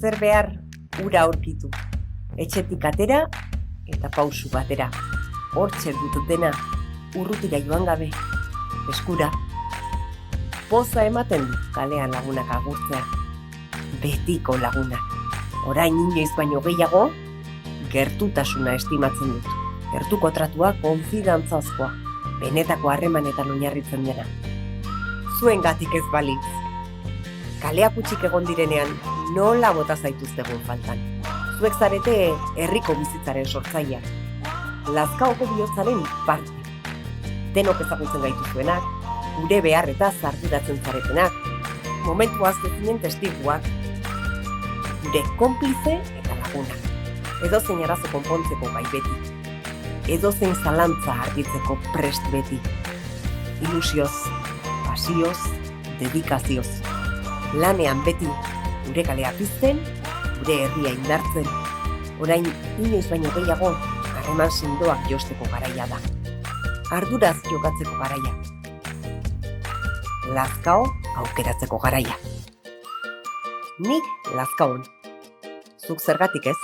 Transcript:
zer behar ura aurkitu. Etxetik atera eta pausu batera. Hortxe dut dena, urrutira joan gabe, eskura. Poza ematen du kalean lagunak agurtzea. Betiko lagunak. Orain inoiz baino gehiago, gertutasuna estimatzen dut. Gertuko tratua konfidantzazkoa, benetako harremanetan oinarritzen dena. Zuengatik ez balitz. Kaleak utxik egon direnean, nola bota zaituztegun faltan. Zuek zarete herriko bizitzaren sortzaia. Lazkaoko bihotzaren parte. Denok ezagutzen gaituzuenak, gure beharretaz arduratzen zaretenak, momentu azkezinen testiguak, gure konplize eta lagunak. Edozein arazo konpontzeko bai beti. Edozein zalantza argitzeko prest beti. Ilusioz, pasioz, dedikazioz. Lanean beti, gure kalea pizten, gure herria indartzen. Orain, inoiz baino gehiago, harreman sendoak josteko garaia da. Arduraz jokatzeko garaia. Lazkao aukeratzeko garaia. Nik Lazkaon. Zuk zergatik ez?